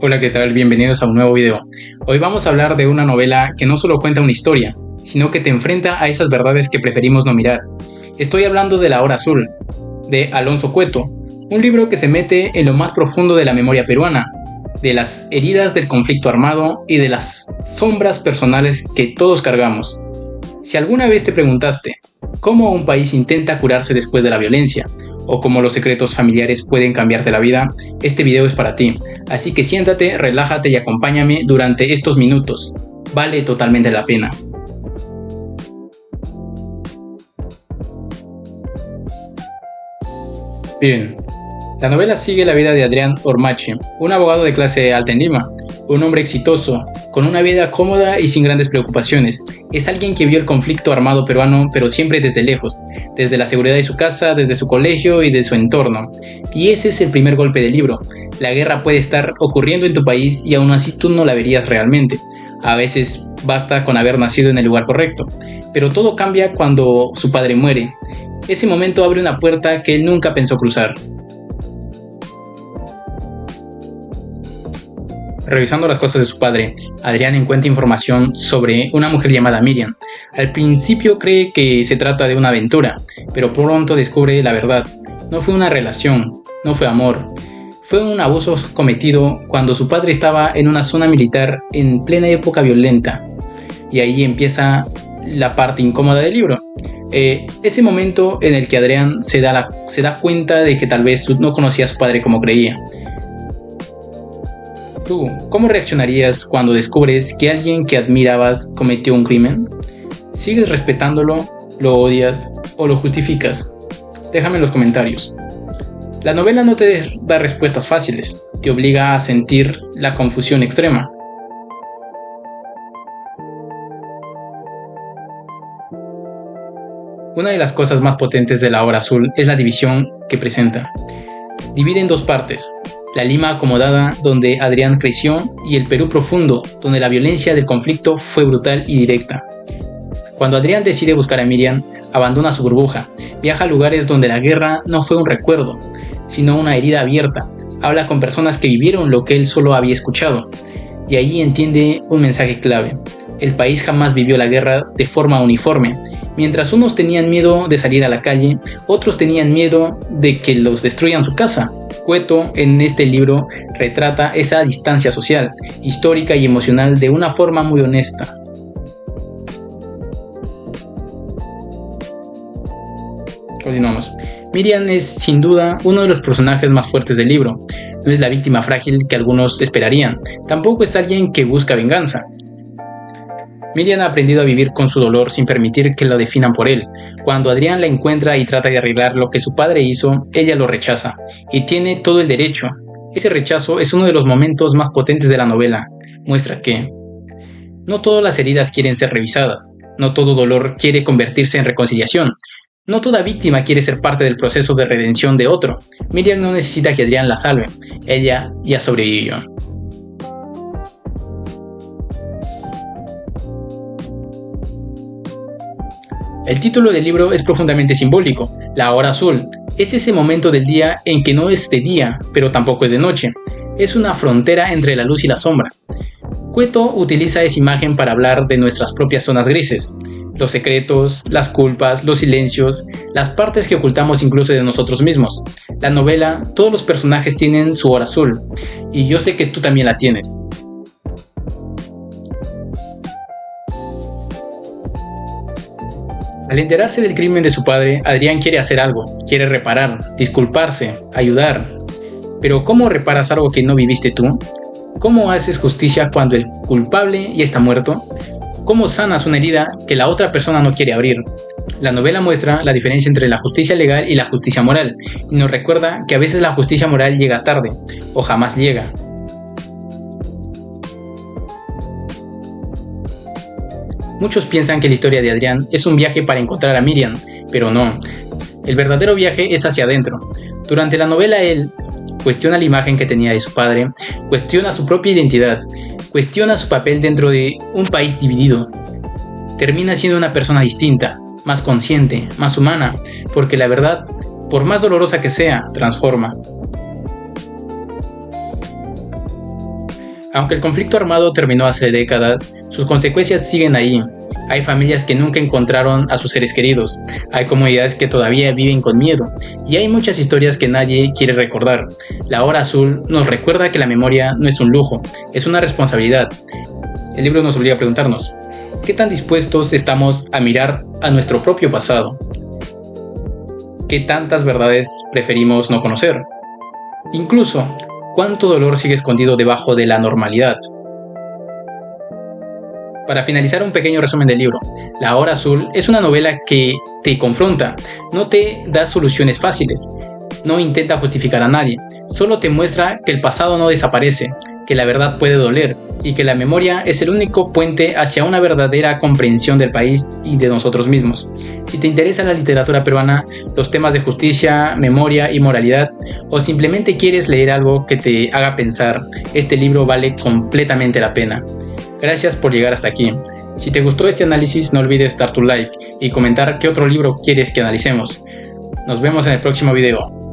Hola, ¿qué tal? Bienvenidos a un nuevo video. Hoy vamos a hablar de una novela que no solo cuenta una historia, sino que te enfrenta a esas verdades que preferimos no mirar. Estoy hablando de La Hora Azul, de Alonso Cueto, un libro que se mete en lo más profundo de la memoria peruana, de las heridas del conflicto armado y de las sombras personales que todos cargamos. Si alguna vez te preguntaste cómo un país intenta curarse después de la violencia, o cómo los secretos familiares pueden cambiarte la vida, este video es para ti. Así que siéntate, relájate y acompáñame durante estos minutos. Vale totalmente la pena. Bien, la novela sigue la vida de Adrián Ormache, un abogado de clase alta en Lima, un hombre exitoso, con una vida cómoda y sin grandes preocupaciones. Es alguien que vio el conflicto armado peruano, pero siempre desde lejos, desde la seguridad de su casa, desde su colegio y de su entorno. Y ese es el primer golpe del libro. La guerra puede estar ocurriendo en tu país y aún así tú no la verías realmente. A veces basta con haber nacido en el lugar correcto, pero todo cambia cuando su padre muere. Ese momento abre una puerta que él nunca pensó cruzar. Revisando las cosas de su padre, Adrián encuentra información sobre una mujer llamada Miriam. Al principio cree que se trata de una aventura, pero pronto descubre la verdad. No fue una relación, no fue amor. Fue un abuso cometido cuando su padre estaba en una zona militar en plena época violenta. Y ahí empieza la parte incómoda del libro. Ese momento en el que Adrián se da cuenta de que tal vez no conocía a su padre como creía. ¿Tú cómo reaccionarías cuando descubres que alguien que admirabas cometió un crimen? ¿Sigues respetándolo, lo odias o lo justificas? Déjame en los comentarios. La novela no te da respuestas fáciles, te obliga a sentir la confusión extrema. Una de las cosas más potentes de La Hora Azul es la división que presenta. Divide en dos partes. La Lima acomodada, donde Adrián creció, y el Perú profundo, donde la violencia del conflicto fue brutal y directa. Cuando Adrián decide buscar a Miriam, abandona su burbuja, viaja a lugares donde la guerra no fue un recuerdo, sino una herida abierta, habla con personas que vivieron lo que él solo había escuchado, y allí entiende un mensaje clave. El país jamás vivió la guerra de forma uniforme. Mientras unos tenían miedo de salir a la calle, otros tenían miedo de que los destruyan su casa. Cueto en este libro retrata esa distancia social, histórica y emocional de una forma muy honesta. Continuamos. Miriam es sin duda uno de los personajes más fuertes del libro. No es la víctima frágil que algunos esperarían, tampoco es alguien que busca venganza. Miriam ha aprendido a vivir con su dolor sin permitir que lo definan por él. Cuando Adrián la encuentra y trata de arreglar lo que su padre hizo, ella lo rechaza, y tiene todo el derecho. Ese rechazo es uno de los momentos más potentes de la novela. Muestra que no todas las heridas quieren ser revisadas, no todo dolor quiere convertirse en reconciliación, no toda víctima quiere ser parte del proceso de redención de otro. Miriam no necesita que Adrián la salve, ella ya sobrevivió. El título del libro es profundamente simbólico. La hora azul es ese momento del día en que no es de día, pero tampoco es de noche. Es una frontera entre la luz y la sombra. Cueto utiliza esa imagen para hablar de nuestras propias zonas grises. Los secretos, las culpas, los silencios, las partes que ocultamos incluso de nosotros mismos. La novela, todos los personajes tienen su hora azul, y yo sé que tú también la tienes. Al enterarse del crimen de su padre, Adrián quiere hacer algo, quiere reparar, disculparse, ayudar. Pero ¿cómo reparas algo que no viviste tú? ¿Cómo haces justicia cuando el culpable ya está muerto? ¿Cómo sanas una herida que la otra persona no quiere abrir? La novela muestra la diferencia entre la justicia legal y la justicia moral, y nos recuerda que a veces la justicia moral llega tarde, o jamás llega. Muchos piensan que la historia de Adrián es un viaje para encontrar a Miriam, pero no. El verdadero viaje es hacia adentro. Durante la novela él cuestiona la imagen que tenía de su padre, cuestiona su propia identidad, cuestiona su papel dentro de un país dividido. Termina siendo una persona distinta, más consciente, más humana, porque la verdad, por más dolorosa que sea, transforma. Aunque el conflicto armado terminó hace décadas, sus consecuencias siguen ahí. Hay familias que nunca encontraron a sus seres queridos, hay comunidades que todavía viven con miedo, y hay muchas historias que nadie quiere recordar. La Hora Azul nos recuerda que la memoria no es un lujo, es una responsabilidad. El libro nos obliga a preguntarnos, ¿qué tan dispuestos estamos a mirar a nuestro propio pasado? ¿Qué tantas verdades preferimos no conocer? Incluso, ¿cuánto dolor sigue escondido debajo de la normalidad? Para finalizar, un pequeño resumen del libro. La Hora Azul es una novela que te confronta, no te da soluciones fáciles, no intenta justificar a nadie, solo te muestra que el pasado no desaparece, que la verdad puede doler y que la memoria es el único puente hacia una verdadera comprensión del país y de nosotros mismos. Si te interesa la literatura peruana, los temas de justicia, memoria y moralidad, o simplemente quieres leer algo que te haga pensar, este libro vale completamente la pena. Gracias por llegar hasta aquí. Si te gustó este análisis, no olvides dar tu like y comentar qué otro libro quieres que analicemos. Nos vemos en el próximo video.